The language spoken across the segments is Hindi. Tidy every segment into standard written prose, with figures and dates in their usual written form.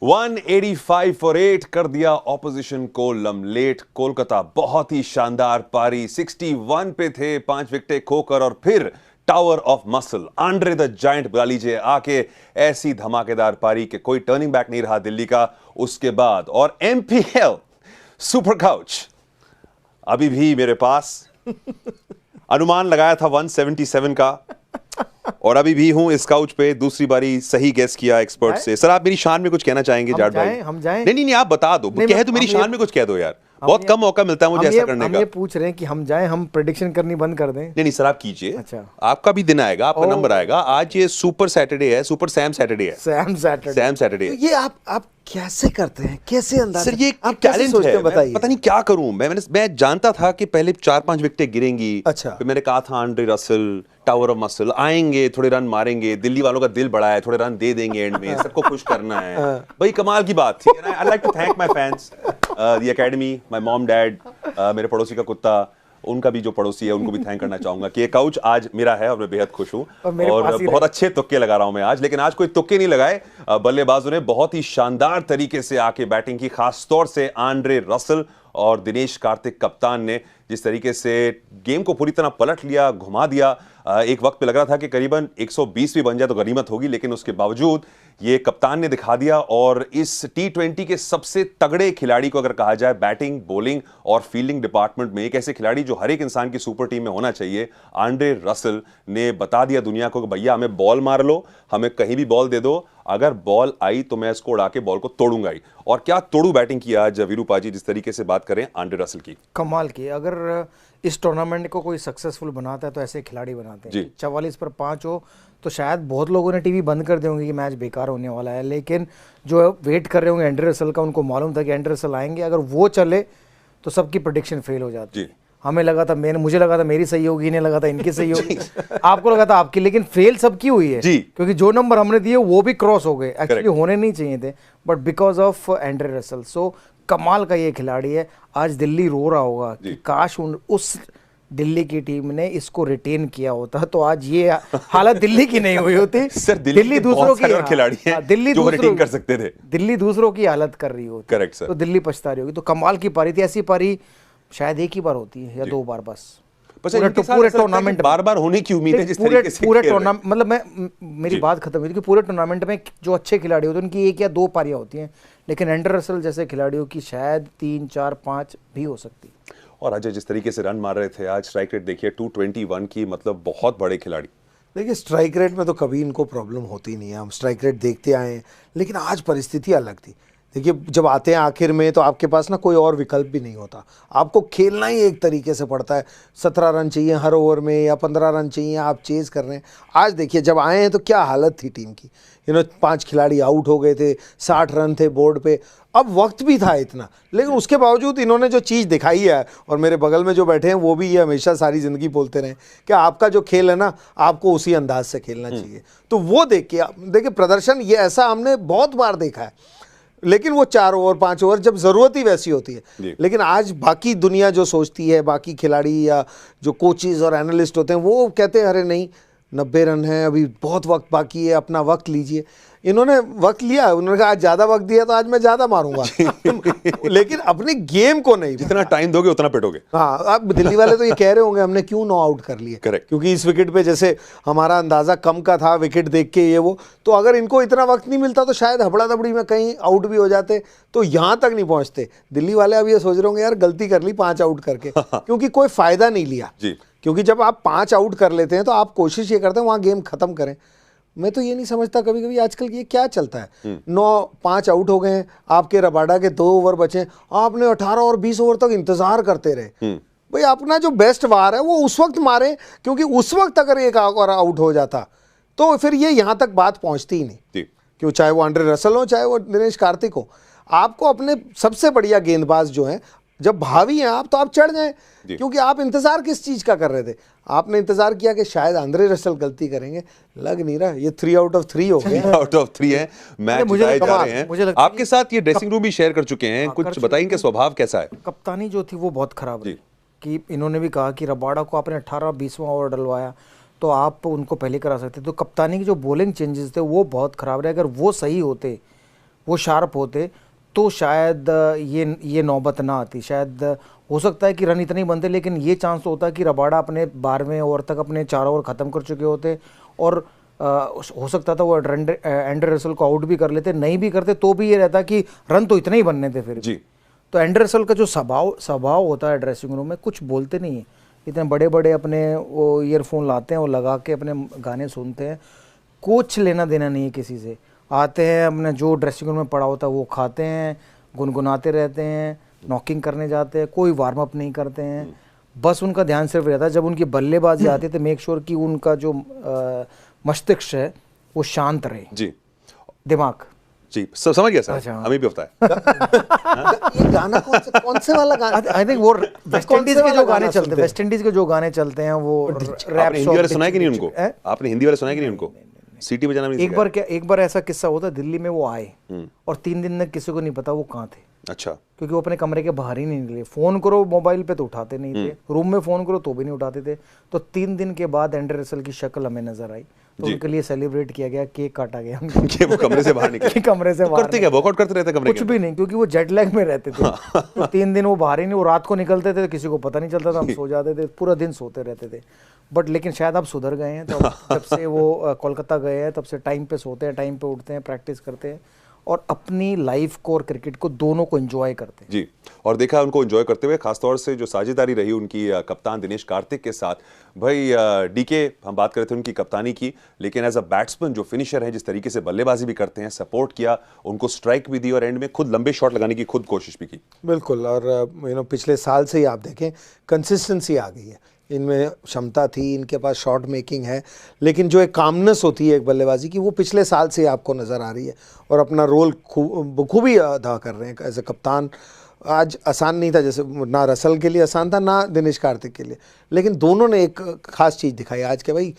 185 फॉर 8 कर दिया ऑपोजिशन को लमलेट। कोलकाता बहुत ही शानदार पारी, 61 पे थे 5 विकेटें खोकर और फिर tower of muscle Andre the giant बुला लीजिए आके। ऐसी धमाकेदार पारी के कोई टर्निंग बैक नहीं रहा दिल्ली का उसके बाद। और एमपीएल सुपर काउच अभी भी मेरे पास, अनुमान लगाया था 177 का और अभी भी हूं इस काउच पे। दूसरी बारी सही गेस किया एक्सपर्ट से। सर आप मेरी शान में कुछ कहना चाहेंगे? जाट भाई हम जाएं? नहीं आप बता दो, कह दो मेरी शान में कुछ कह दो यार, बहुत कम मौका मिलता है मुझे ऐसा करने का। हम ये पूछ रहे हैं कि हम जाएं, हम प्रेडिक्शन करनी बंद कर दें? नहीं सर आप कीजिए। अच्छा, आपका भी दिन आएगा, आपका नंबर आएगा। आज ये सुपर सैटरडे है, सुपर सैम सैटरडे है। Sam Saturday. तो ये आप कैसे करते हैं, कैसे अंदाज? सर ये आप टैलेंट है, बताइए। पता नहीं क्या करूं मैं जानता था कि पहले 4-5 विकेटें गिरेंगी। अच्छा। फिर मैंने कहा था Andre Russell, tower of muscle आएंगे, थोड़े रन मारेंगे, दिल्ली वालों का दिल बड़ा है, थोड़े रन दे देंगे एंड में, सबको खुश करना है। भाई कमाल की बात थी। I like to thank my fans, the academy, my mom dad, मेरे पड़ोसी का कुत्ता, उनका भी जो पड़ोसी है उनको भी थैंक करना चाहूंगा कि ये काउच आज मेरा है और मैं बेहद खुश हूं। और बहुत अच्छे तुक्के लगा रहा हूं मैं आज। लेकिन आज कोई तुक्के नहीं लगाए, बल्लेबाजों ने बहुत ही शानदार तरीके से आके बैटिंग की, खास तौर से आंड्रे रसल और दिनेश कार्तिक कप्तान ने जिस तरीके से गेम को पूरी तरह पलट लिया, घुमा दिया। एक वक्त पे लग रहा था कि करीबन 120 भी बन जाए तो गनीमत होगी, लेकिन उसके बावजूद ये कप्तान ने दिखा दिया। और इस टी20 के सबसे तगड़े खिलाड़ी को अगर कहा जाए बैटिंग, बॉलिंग और फील्डिंग डिपार्टमेंट में, एक ऐसे खिलाड़ी जो हर एक इंसान की सुपर टीम में होना चाहिए, आंड्रे रसल ने बता दिया दुनिया को कि भैया हमें बॉल मार लो, हमें कहीं भी बॉल दे दो, अगर बॉल आई तो मैं इसको उड़ा के बॉल को तोड़ूंगा ही। और क्या तोड़ू बैटिंग की आज वीरूपा जी, जिस तरीके से बात करें आंड्रे रसल की, कमाल की। अगर इस टूर्नामेंट को कोई सक्सेसफुल बनाता है तो ऐसे खिलाड़ी बनाते हैं। 44 पर 5 हो तो शायद बहुत लोगों ने टीवी बंद कर दिए होंगे कि मैच बेकार होने वाला है, लेकिन जो वेट कर रहे होंगे आंड्रे रसल का, उनको मालूम था कि आंड्रे रसल आएंगे, अगर वो चले तो सबकी प्रेडिक्शन फेल हो जाती है। हमें लगा था, मुझे लगा था मेरी सही होगी, इन्हें लगा था इनकी सही होगी, आपको लगा था आपकी, लेकिन फेल सबकी हुई है क्योंकि जो नंबर हमने दिए वो भी क्रॉस हो गए, एक्चुअली होने नहीं चाहिए थे, but because of Andre Russell. So कमाल का ये खिलाड़ी है। आज दिल्ली रो रहा होगा कि काश उस दिल्ली की टीम ने इसको रिटेन किया होता तो आज ये हालत दिल्ली की नहीं हुई होती। सर दिल्ली दूसरों की खिलाड़ी हैं दिल्ली जो रिटेन कर सकते थे, दिल्ली दूसरों की हालत कर रही होती। Correct sir. तो दिल्ली पछता रही होगी। तो कमाल की पारी थी। ऐसी पारी शायद एक ही बार होती है या 2 बार बस पूरे टूर्नामेंट, बार होने की उम्मीद है जिस तरीके से पूरे टूर्नामेंट। मतलब मेरी बात खत्म हुई थी कि पूरे टूर्नामेंट में जो अच्छे खिलाड़ी होते हैं उनकी 1 या 2 पारियां होती हैं, लेकिन आंड्रे रसल जैसे खिलाड़ियों की शायद 3, 4, 5 भी हो सकती। और अजय जिस तरीके से रन मार रहे थे आज, स्ट्राइक रेट देखिए 221 की, मतलब बहुत बड़े खिलाड़ी। देखिए स्ट्राइक रेट में तो कभी इनको प्रॉब्लम होती नहीं है, हम स्ट्राइक रेट देखते आए हैं, लेकिन आज परिस्थिति अलग थी। देखिए जब आते हैं आखिर में तो आपके पास ना कोई और विकल्प भी नहीं होता, आपको खेलना ही एक तरीके से पड़ता है। 17 रन चाहिए हर ओवर में या 15 रन चाहिए, आप चेज कर रहे हैं। आज देखिए जब आए हैं तो क्या हालत थी टीम की, 5 खिलाड़ी आउट हो गए थे, 60 रन थे बोर्ड पे, अब वक्त भी था इतना, लेकिन उसके बावजूद इन्होंने जो चीज़ दिखाई है, और मेरे बगल में जो बैठे हैं वो भी ये हमेशा सारी ज़िंदगी बोलते रहे कि आपका जो खेल है ना, आपको उसी अंदाज से खेलना चाहिए। तो वो देखिए प्रदर्शन ये ऐसा हमने बहुत बार देखा है, लेकिन वो 4 ओवर 5 ओवर जब ज़रूरत ही वैसी होती है। लेकिन आज बाकी दुनिया जो सोचती है, बाकी खिलाड़ी या जो कोचेज़ और एनालिस्ट होते हैं वो कहते हैं अरे नहीं 90 रन है, अभी बहुत वक्त बाकी है, अपना वक्त लीजिए। इन्होंने वक्त लिया, उन्होंने कहा आज ज़्यादा वक्त दिया तो आज मैं ज़्यादा मारूंगा लेकिन अपनी गेम को नहीं, जितना टाइम दोगे उतना पिटोगे। हाँ, अब दिल्ली वाले तो ये कह रहे होंगे हमने क्यों 9 आउट कर लिए, क्योंकि इस विकेट पे जैसे हमारा अंदाज़ा कम का था विकेट देख के ये वो, तो अगर इनको इतना वक्त नहीं मिलता तो शायद हबड़ा दबड़ी में कहीं आउट भी हो जाते, तो यहाँ तक नहीं पहुँचते। दिल्ली वाले अब ये सोच रहे होंगे यार गलती कर ली 5 आउट करके क्योंकि कोई फ़ायदा नहीं लिया। क्योंकि जब आप 5 आउट कर लेते हैं तो आप कोशिश ये करते हैं वहाँ गेम खत्म करें। मैं तो ये नहीं समझता कभी कभी आजकल ये क्या चलता है, 5 आउट हो गए हैं, आपके रबाडा के 2 ओवर बचे, आपने 18 और 20 ओवर तक इंतजार करते रहे। भाई अपना जो बेस्ट वार है वो उस वक्त मारे, क्योंकि उस वक्त अगर एक और आउट हो जाता तो फिर ये यहाँ तक बात पहुँचती ही नहीं। क्यों, चाहे वो आंड्रे रसल हो चाहे वो दिनेश कार्तिक हो, आपको अपने सबसे बढ़िया गेंदबाज जो हैं, जब भावी हैं आप, तो आप चढ़ जाएं, क्योंकि आप इंतजार किस चीज का कर रहे थे? आपने इंतजार किया कि शायद आंद्रे रसल गलती करेंगे, लग नहीं रहा। ये 3 आउट ऑफ 3 हो गए, 3 आउट ऑफ 3 है, मैच जिताए जा रहे हैं। आपके साथ ये ड्रेसिंग रूम भी शेयर कर चुके हैं, कुछ बताएं इनका स्वभाव कैसा है? कप्तानी जो थी वो बहुत खराब रही, कि इन्होंने भी कहा कि रबाडा को आपने 18-20वां ओवर डलवाया तो आप उनको पहले करा सकते। तो कप्तानी की जो बॉलिंग चेंजेस थे वो बहुत खराब रहे। अगर वो सही होते वो शार्प होते तो शायद ये नौबत ना आती। शायद हो सकता है कि रन इतने ही बनते, लेकिन ये चांस तो होता कि रबाडा अपने 12वें ओवर तक अपने 4 ओवर ख़त्म कर चुके होते और हो सकता था वो एंडर रसल को आउट भी कर लेते। नहीं भी करते तो भी ये रहता कि रन तो इतने ही बनने थे फिर जी। तो एंडर रसल का जो स्वभाव होता है ड्रेसिंग रूम में, कुछ बोलते नहीं है। इतने बड़े बड़े अपने वो ईयरफोन लाते हैं, वो लगा के अपने गाने सुनते हैं, कुछ लेना देना नहीं है किसी से। आते हैं अपने जो ड्रेसिंग रूम में पड़ा होता है वो खाते हैं, गुनगुनाते रहते हैं, नॉकिंग करने जाते हैं, कोई वार्म अप नहीं करते हैं। बस उनका ध्यान सिर्फ रहता है जब उनकी बल्लेबाजी आती है तो मेक श्योर कि उनका जो मस्तिष्क है वो शांत रहे, जी, दिमाग। जी, समझ गया सर। अच्छा। हमें भी पता है। ये गाना कौन से वाला गाना? आई थिंक वो वेस्ट इंडीज के जो गाने चलते हैं, वेस्ट इंडीज के जो गाने चलते हैं वो रैप। आपने हिंदी वाले सुना है कि नहीं उनको? आपने हिंदी वाले सुना है कि नहीं उनको? सीटी बजाना नहीं सिखाया? एक बार ऐसा किस्सा होता, दिल्ली में वो आए और 3 दिन तक किसी को नहीं पता वो कहाँ थे। अच्छा। क्योंकि वो अपने कमरे के बाहर ही नहीं निकले। फोन करो मोबाइल पे तो उठाते नहीं थे, रूम में फोन करो तो भी नहीं उठाते थे। तो 3 दिन के बाद एंडर रसल की शक्ल हमें नजर आई तो उनके लिए सेलिब्रेट किया गया, केक काटा गया कि वो कमरे से बाहर निकले। कमरे से बाहर करते क्या, वर्कआउट करते रहते कमरे कुछ भी नहीं, क्योंकि वो जेट लैग में रहते थे। तो 3 दिन वो बाहर ही नहीं, वो रात को निकलते थे, किसी को पता नहीं चलता था, हम सो जाते थे, पूरा दिन सोते रहते थे। बट लेकिन शायद अब सुधर गए हैं। तो जब से वो कोलकाता गए हैं तब से टाइम पे सोते हैं, टाइम पे उठते हैं, प्रैक्टिस करते हैं और अपनी लाइफ को और क्रिकेट को दोनों को एंजॉय करते हैं। जी, और देखा उनको एंजॉय करते हुए, खासतौर से जो साझेदारी रही उनकी कप्तान दिनेश कार्तिक के साथ। भाई डीके, हम बात कर रहे थे उनकी कप्तानी की, लेकिन एज अ बैट्समैन जो फिनिशर है, जिस तरीके से बल्लेबाजी भी करते हैं, सपोर्ट किया, उनको स्ट्राइक भी दी और एंड में खुद लंबे शॉट लगाने की खुद कोशिश भी की। बिल्कुल। और पिछले साल से ही आप देखें कंसिस्टेंसी आ गई है इनमें, क्षमता थी इनके पास, शॉट मेकिंग है, लेकिन जो एक कामनेस होती है एक बल्लेबाजी की वो पिछले साल से आपको नज़र आ रही है और अपना रोल खूबी अदा कर रहे हैं एज ए कप्तान। आज आसान नहीं था, जैसे ना रसल के लिए आसान था ना दिनेश कार्तिक के लिए, लेकिन दोनों ने एक ख़ास चीज़ दिखाई आज के, भाई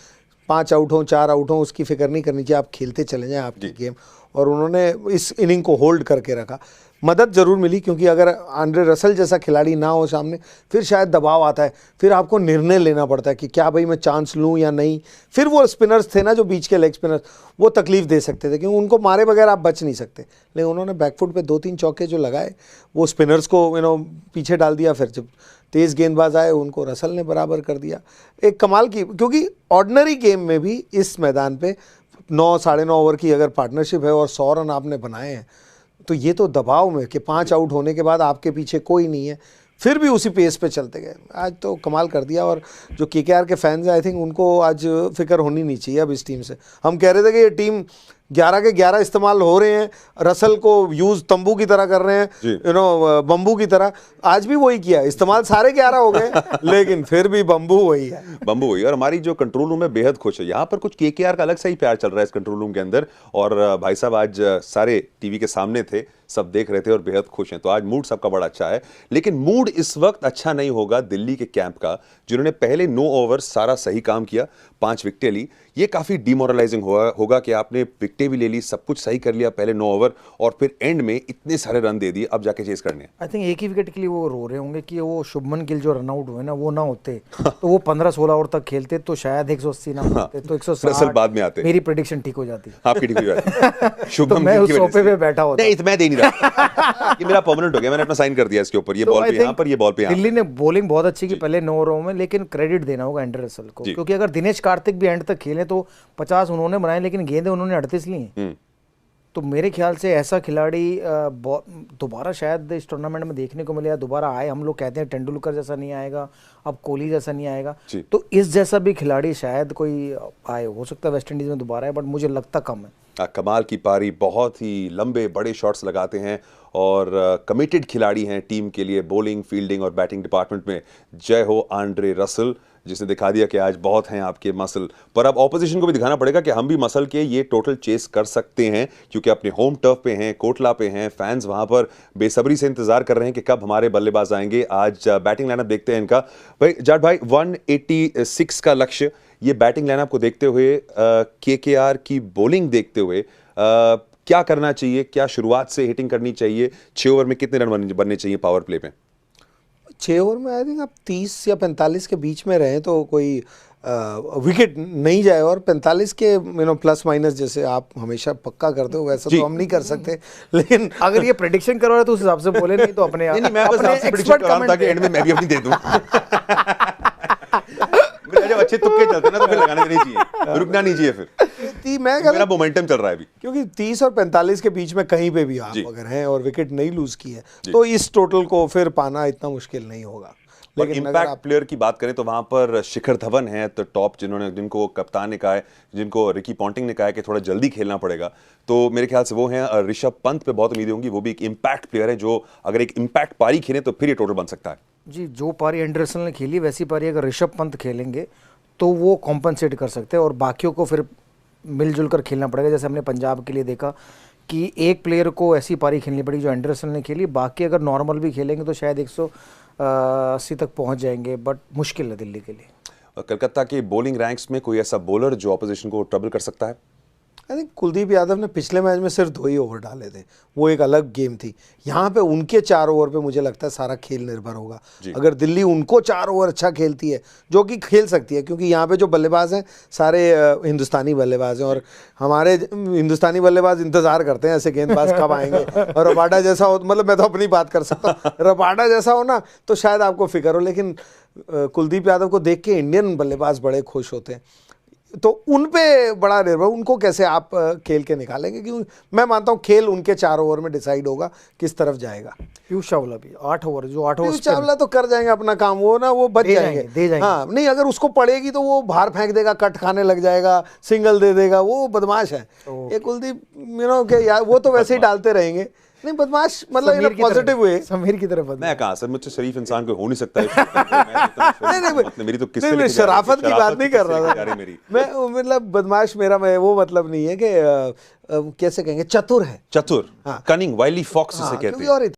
5 आउट हों 4 आउट हों उसकी फिक्र नहीं करनी चाहिए, आप खेलते चले जाएँ आपकी गेम। और उन्होंने इस इनिंग को होल्ड करके रखा। मदद ज़रूर मिली, क्योंकि अगर आंड्रे रसल जैसा खिलाड़ी ना हो सामने फिर शायद दबाव आता है, फिर आपको निर्णय लेना पड़ता है कि क्या भाई मैं चांस लूँ या नहीं। फिर वो स्पिनर्स थे ना जो बीच के लेग स्पिनर्स, वो तकलीफ दे सकते थे, क्योंकि उनको मारे बगैर आप बच नहीं सकते। लेकिन उन्होंने बैकफुट पे 2-3 चौके जो लगाए वो स्पिनर्स को पीछे डाल दिया। फिर जब तेज़ गेंदबाज आए उनको रसल ने बराबर कर दिया। एक कमाल की, क्योंकि ऑर्डिनरी गेम में भी इस मैदान पर 9 साढ़े 9 ओवर की अगर पार्टनरशिप है और 100 रन आपने बनाए हैं, तो ये तो दबाव में कि 5 आउट होने के बाद आपके पीछे कोई नहीं है, फिर भी उसी पेस पे चलते गए। आज तो कमाल कर दिया। और जो केकेआर के फैंस हैं, आई थिंक उनको आज फिक्र होनी नहीं चाहिए अब इस टीम से। हम कह रहे थे कि ये टीम 11 के 11 इस्तेमाल हो रहे हैं, रसल को यूज़ तंबू की तरह कर रहे हैं, बम्बू की तरह। आज भी वही किया, इस्तेमाल सारे 11 हो गए लेकिन फिर भी बम्बू वही है, बम्बू वही। और हमारी जो कंट्रोल रूम है बेहद खुश है। यहाँ पर कुछ केकेआर का अलग सा ही प्यार चल रहा है इस कंट्रोल रूम के अंदर। और भाई साहब आज सारे टीवी के सामने थे, सब देख रहे थे और बेहद खुश हैं। तो आज मूड सबका बड़ा अच्छा है। लेकिन मूड इस वक्त अच्छा नहीं होगा दिल्ली के कैंप का, जिन्होंने पहले 9 ओवर सारा सही काम किया, 5 विकेटें ली। ये काफी डिमोरलाइजिंग होगा कि आपने विकेटें भी ले ली, सब कुछ सही कर लिया पहले 9 ओवर और फिर एंड में इतने सारे रन दे दिए, अब जाके चेस करने हैं। आई थिंक एक ही विकेट के लिए वो रो रहे होंगे कि वो शुभमन गिल जो रन आउट हुए ना, वो ना होते तो वो 15-16 ओवर तक खेलते तो शायद 180 ना होते, तो 160 बाद में आते। मेरी प्रेडिक्शन ठीक हो जाती, आपकी ठीक हो जाती। शुभमन मैं उस सोफे पे बैठा होता। नहीं, मैं दे नहीं रहा। ये मेरा परमानेंट हो गया, मैंने अपना साइन कर दिया इसके ऊपर। ये बॉल पे यहाँ पर, ये बॉल पे यहाँ। दिल्ली ने बॉलिंग बहुत अच्छी की पहले 9 ओवरों में, लेकिन क्रेडिट देना होगा एंडर रसल को, क्योंकि अगर दिनेश कार्तिक भी एंड तक खेले तो 50 उन्होंने बनाए, लेकिन गेंदें उन्होंने 38 ली। तो मेरे ख्याल से ऐसा खिलाड़ी दोबारा शायद इस टूर्नामेंट में देखने को मिले, या दोबारा आए। हम लोग कहते हैं तेंदुलकर जैसा नहीं आएगा, अब कोहली जैसा नहीं आएगा, तो इस जैसा भी खिलाड़ी शायद कोई आए। हो सकता है वेस्ट इंडीज में दोबारा है, बट मुझे लगता कम है। कमाल की पारी, बहुत ही लंबे बड़े शॉट्स लगाते हैं और कमिटेड खिलाड़ी हैं टीम के लिए, बॉलिंग, फील्डिंग और बैटिंग डिपार्टमेंट में। जय हो आंड्रे रसल, जिसने दिखा दिया कि आज बहुत हैं आपके मसल। पर अब ऑपोजिशन को भी दिखाना पड़ेगा कि हम भी मसल के ये टोटल चेस कर सकते हैं, क्योंकि अपने होम टर्फ पे हैं, कोटला पे हैं, फैंस वहां पर बेसब्री से इंतजार कर रहे हैं कि कब हमारे बल्लेबाज आएंगे। आज बैटिंग लाइनअप देखते हैं इनका। भाई जाट भाई, 186 का लक्ष्य, ये बैटिंग लाइनअप को देखते हुए, केकेआर की बॉलिंग देखते हुए क्या करना चाहिए? क्या शुरुआत से हिटिंग करनी चाहिए? 6 ओवर में कितने रन बनने चाहिए पावर प्ले पे? 6 ओवर में आई थिंक आप 30 या 45 के बीच में रहें तो कोई विकेट नहीं जाए। और 45 के प्लस माइनस जैसे आप हमेशा पक्का करते हो वैसा तो हम नहीं कर सकते, लेकिन अगर ये प्रेडिक्शन करवा रहे तो उस हिसाब से बोले, नहीं तो अपने नहीं, मैं बस आपसे prediction कर रहा था कि एंड में मैं भी अपनी दे दूं। मेरे जब अच्छे तुक्के चलते ना तो फिर लगाने नहीं चाहिए, रुकना नहीं चाहिए फिर। मेरा मोमेंटम चल रहा है अभी, क्योंकि 30 और 45 के बीच में कहीं पे भी आप अगर हैं और विकेट नहीं लूज की है तो इस टोटल को फिर पाना इतना मुश्किल नहीं होगा। लेकिन इम्पैक्ट प्लेयर की बात करें तो वहां पर शिखर धवन है तो टॉप, जिनको कप्तान ने कहा है, जिनको रिकी पॉन्टिंग ने कहा है कि थोड़ा जल्दी खेलना पड़ेगा, तो मेरे ख्याल से वो हैं। ऋषभ पंत पे बहुत उम्मीदें होंगी, वो भी एक इम्पैक्ट प्लेयर है जो अगर एक इम्पैक्ट पारी खेले तो फिर ये टोटल बन सकता है। जी, जो पारी एंडरसन ने खेली वैसी पारी अगर ऋषभ पंत खेलेंगे तो वो कॉम्पनसेट कर सकते हैं और बाकियों को फिर मिलजुल कर खेलना पड़ेगा। जैसे हमने पंजाब के लिए देखा कि एक प्लेयर को ऐसी पारी खेलनी पड़ी जो एंडरसन ने खेली, बाकी अगर नॉर्मल भी खेलेंगे तो शायद 180 तक पहुंच जाएंगे, बट मुश्किल है दिल्ली के लिए। कलकत्ता के बॉलिंग रैंक्स में कोई ऐसा बॉलर जो ऑपोजिशन को ट्रबल कर सकता है? आई थिंक कुलदीप यादव ने पिछले मैच में सिर्फ 2 ही ओवर डाले थे, वो एक अलग गेम थी। यहाँ पे उनके 4 ओवर पे मुझे लगता है सारा खेल निर्भर होगा। अगर दिल्ली उनको 4 ओवर अच्छा खेलती है, जो कि खेल सकती है, क्योंकि यहाँ पे जो बल्लेबाज हैं सारे हिंदुस्तानी बल्लेबाज हैं और हमारे हिंदुस्तानी बल्लेबाज इंतजार करते हैं ऐसे गेंदबाज कब आएंगे। और रबाडा जैसा हो, मतलब मैं तो अपनी बात कर सकता हूँ, रबाडा जैसा हो ना तो शायद आपको फिक्र हो, लेकिन कुलदीप यादव को देख के इंडियन बल्लेबाज बड़े खुश होते हैं, तो उन पे बड़ा निर्भर, उनको कैसे आप खेल के निकालेंगे, क्योंकि मैं मानता हूँ खेल उनके 4 ओवर में डिसाइड होगा किस तरफ जाएगा। पीयूष चावला भी 8 ओवर, जो 8 ओवर पीयूष चावला तो कर जाएंगे अपना काम, वो ना वो बच जाएंगे। हाँ नहीं, अगर उसको पड़ेगी तो वो बाहर फेंक देगा, कट खाने लग जाएगा, सिंगल दे देगा, वो बदमाश है। ये कुलदीप के यार वो तो वैसे ही डालते रहेंगे, नहीं बदमाश मतलब पॉजिटिव वे। समीर की तरफ मैं कहा सर, मुझसे शरीफ इंसान कोई हो नहीं सकता नहीं, मेरी तो किसी शराफत की बात नहीं कर रहा था मैं, मतलब बदमाश मेरा वो मतलब नहीं है कि कैसे कहेंगे, चतुर है, चतुर, कनिंग, वाइली फॉक्स जिसे कहते हैं।